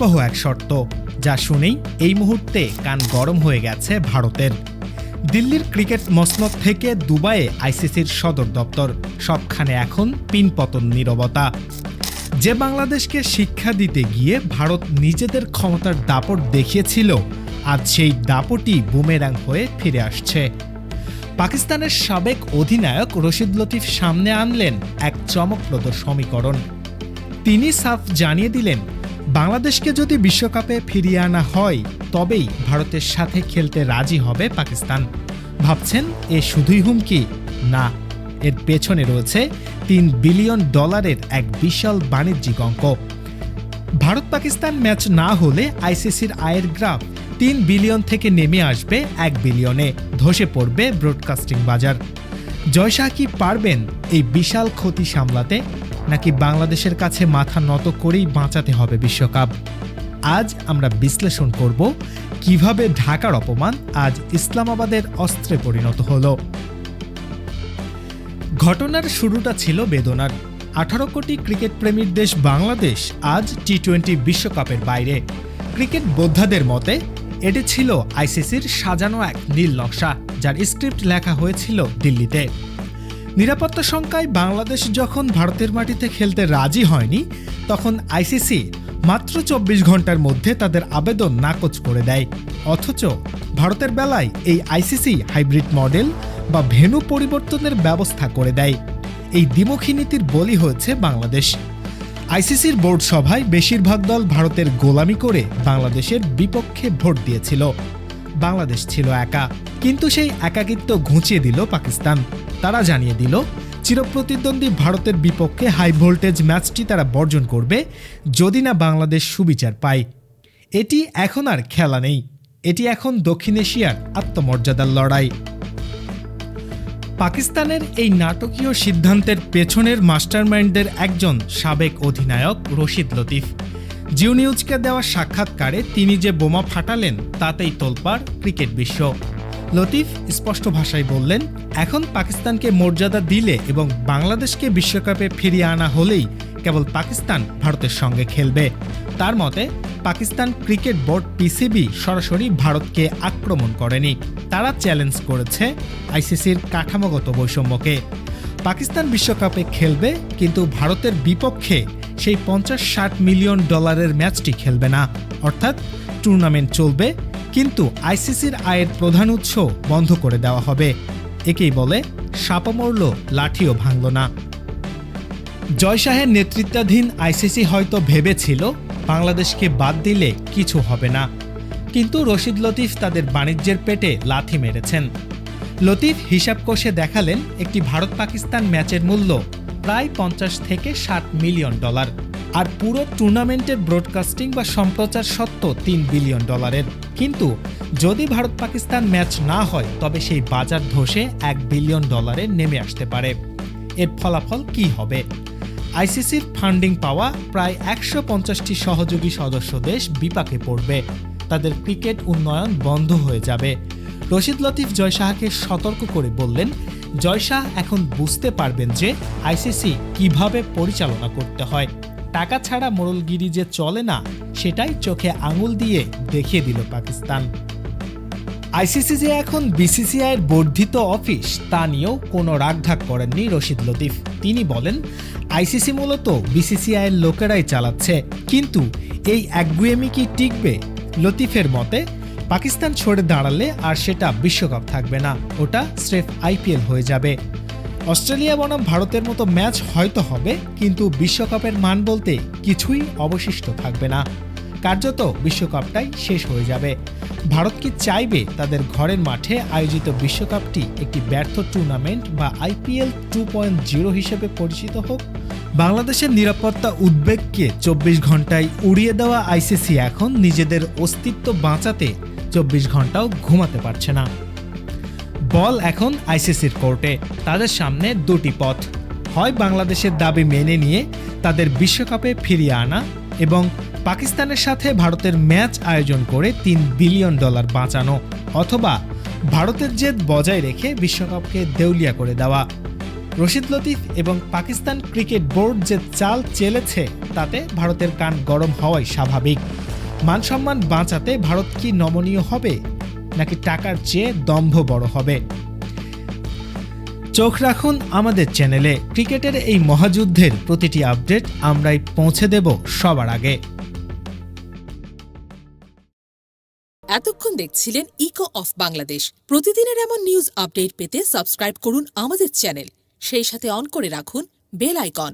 ভয়াবহ এক শর্ত, যা শুনেই এই মুহূর্তে কান গরম হয়ে গেছে ভারতের। দিল্লির ক্রিকেট মসনদ থেকে দুবাইয়ে আইসিসির সদর দপ্তর, সবখানে এখন পিনপতন নীরবতা। যে বাংলাদেশকে শিক্ষা দিতে গিয়ে ভারত নিজেদের ক্ষমতার দাপট দেখিয়েছিল, আজ সেই দাপটই বুমেরাং হয়ে ফিরে আসছে। পাকিস্তানের সাবেক অধিনায়ক রশিদ লতিফ সামনে আনলেন এক চমকপ্রদ সমীকরণ। তিনি সাফ জানিয়ে দিলেন, বাংলাদেশকে যদি বিশ্বকাপে ফিরিয়ে আনা হয় তবেই ভারতের সাথে খেলতে রাজি হবে পাকিস্তান। ভাবছেন এ শুধুই হুমকি? না, এর পেছনে রয়েছে $3 বিলিয়ন এক বিশাল বাণিজ্যিক অঙ্ক। ভারত পাকিস্তান ম্যাচ না হলে আইসিসির আয়ের গ্রাফ 3 বিলিয়ন থেকে নেমে আসবে 1 বিলিয়নে, ধসে পড়বে ব্রডকাস্টিং বাজার। জয় শাহ কি পারবেন এই বিশাল ক্ষতি সামলাতে, নাকি বাংলাদেশের কাছে মাথা নত করেই বাঁচাতে হবে বিশ্বকাপ? আজ আমরা বিশ্লেষণ করব কিভাবে ঢাকার অপমান আজ ইসলামাবাদের অস্ত্রে পরিণত হলো। ঘটনার শুরুটা ছিল বেদনার। 18 কোটি ক্রিকেট প্রেমীর দেশ বাংলাদেশ আজ টি-20 বিশ্বকাপের বাইরে। ক্রিকেট বোদ্ধাদের মতে এটি ছিল আইসিসির সাজানো এক নীল নকশা, যার স্ক্রিপ্ট লেখা হয়েছিল দিল্লিতে। নিরাপত্তা শঙ্কায় বাংলাদেশ যখন ভারতের মাটিতে খেলতে রাজি হয়নি, তখন আইসিসি মাত্র 24 ঘন্টার মধ্যে তাদের আবেদন নাকচ করে দেয়। অথচ ভারতের বেলায় এই আইসিসি হাইব্রিড মডেল বা ভেন্যু পরিবর্তনের ব্যবস্থা করে দেয়। এই দ্বিমুখী নীতির বলি হয়েছে বাংলাদেশ। আইসিসির বোর্ড সভায় বেশিরভাগ দল ভারতের গোলামি করে বাংলাদেশের বিপক্ষে ভোট দিয়েছিল। বাংলাদেশ ছিল একা, কিন্তু সেই একাকিত্ব ঘুচিয়ে দিল পাকিস্তান। তারা জানিয়ে দিল, চিরপ্রতিদ্বন্দ্বী ভারতের বিপক্ষে হাই ভোল্টেজ ম্যাচটি তারা বর্জন করবে যদি না বাংলাদেশ সুবিচার পায়। এটি এখন আর খেলা নেই, এটি এখন দক্ষিণ এশিয়ার আত্মমর্যাদার লড়াই। পাকিস্তানের এই নাটকীয় সিদ্ধান্তের পেছনের মাস্টারমাইন্ডদের একজন সাবেক অধিনায়ক রশিদ লতিফ। জিও নিউজকে দেওয়া সাক্ষাৎকারে তিনি যে বোমা ফাটালেন তাতেই তোলপাড় ক্রিকেট বিশ্ব। লতিফ স্পষ্ট ভাষায় বললেন, এখন পাকিস্তানকে মর্যাদা দিলে এবং বাংলাদেশকে বিশ্বকাপে ফিরিয়ে আনা হলেই কেবল পাকিস্তান ভারতের সঙ্গে খেলবে। তার মতে পাকিস্তান ক্রিকেট বোর্ড পিসিবি সরাসরি ভারতকে আক্রমণ করেনি, তারা চ্যালেঞ্জ করেছে আইসিসির কাঠামোগত বৈষম্যকে। পাকিস্তান বিশ্বকাপে খেলবে, কিন্তু ভারতের বিপক্ষে সেই $50-60 মিলিয়ন ম্যাচটি খেলবে না। অর্থাৎ টুর্নামেন্ট চলবে, কিন্তু আইসিসির আয়ের প্রধান উৎস বন্ধ করে দেওয়া হবে। একেই বলে সাপও মরল, লাঠিও ভাঙল না। জয় শাহের নেতৃত্বাধীন আইসিসি হয়তো ভেবেছিল বাংলাদেশকে বাদ দিলে কিছু হবে না, কিন্তু রশিদ লতিফ তাদের বাণিজ্যের পেটে লাথি মেরেছেন। লতিফ হিসাব কষে দেখালেন, একটি ভারত পাকিস্তান ম্যাচের মূল্য প্রায় $50 থেকে $60 মিলিয়ন, আর পুরো টুর্নামেন্টের ব্রডকাস্টিং বা সম্প্রচার সত্ত্ব $3 বিলিয়ন। কিন্তু যদি ভারত পাকিস্তান ম্যাচ না হয় তবে সেই বাজার ধসে $1 বিলিয়ন নেমে আসতে পারে। এর ফলাফল কি হবে? আইসিসির ফান্ডিং পাওয়া প্রায় 150টি সহযোগী সদস্য দেশ বিপাকে পড়বে, তাদের ক্রিকেট উন্নয়ন বন্ধ হয়ে যাবে। রশিদ লতিফ জয় শাহকে সতর্ক করে বললেন, জয় শাহ এখন বুঝতে পারবেন যে আইসিসি কিভাবে পরিচালনা করতে হয়। টাকা ছাড়া মোড়লগিরি যে চলে না, সেটাই চোখে আঙুল দিয়ে দেখিয়ে দিল পাকিস্তান। আইসিসি যে এখন বিসিসিআইয়ের বর্ধিত অফিস, তা নিয়েও কোনো রাগঢাক করেননি রশিদ লতিফ। তিনি বলেন, আইসিসি মূলত বিসিসিআইয়ের লোকেরাই চালাচ্ছে, কিন্তু এই একগুয়েমি কি টিকবে? লতিফের মতে পাকিস্তান সরে দাঁড়ালে আর সেটা বিশ্বকাপ থাকবে না, ওটা স্রেফ আইপিএল হয়ে যাবে। অস্ট্রেলিয়া বনাম ভারতের মতো ম্যাচ হয়তো হবে, কিন্তু বিশ্বকাপের মান বলতে কিছুই অবশিষ্ট থাকবে না। কার্যত বিশ্বকাপটাই শেষ হয়ে যাবে। ভারত কি চাইবে তাদের ঘরের মাঠে আয়োজিত বিশ্বকাপটি একটি ব্যর্থ টুর্নামেন্ট বা আইপিএল 2.0 হিসেবে পরিচিত হোক? বাংলাদেশের নিরাপত্তা উদ্বেগকে 24 ঘন্টায় উড়িয়ে দেওয়া আইসিসি এখন নিজেদের অস্তিত্ব বাঁচাতে 24 ঘন্টাও ঘুমাতে পারছে না। বল এখন আইসিসির কোর্টে। তাদের সামনে দুটি পথ, হয় বাংলাদেশের দাবি মেনে নিয়ে তাদের বিশ্বকাপে ফিরিয়ে আনা এবং পাকিস্তানের সাথে ভারতের ম্যাচ আয়োজন করে $3 বিলিয়ন বাঁচানো, অথবা ভারতের জেদ বজায় রেখে বিশ্বকাপকে দেউলিয়া করে দেওয়া। রশিদ লতিফ এবং পাকিস্তান ক্রিকেট বোর্ড যে চাল চেলেছে তাতে ভারতের কান গরম হওয়াই স্বাভাবিক। মানসম্মান বাঁচাতে ভারত কি নমনীয় হবে, নাকি টাকার চেয়ে দম্ভ বড় হবে? চোখ রাখুন আমাদের চ্যানেলে। ক্রিকেটের এই মহাযুদ্ধের প্রতিটি আপডেট আমরাই পৌঁছে দেব সবার আগে। এতক্ষণ দেখছিলেন ইকো অফ বাংলাদেশ। প্রতিদিনের এমন নিউজ আপডেট পেতে সাবস্ক্রাইব করুন আমাদের চ্যানেল, সেই সাথে অন করে রাখুন বেল আইকন।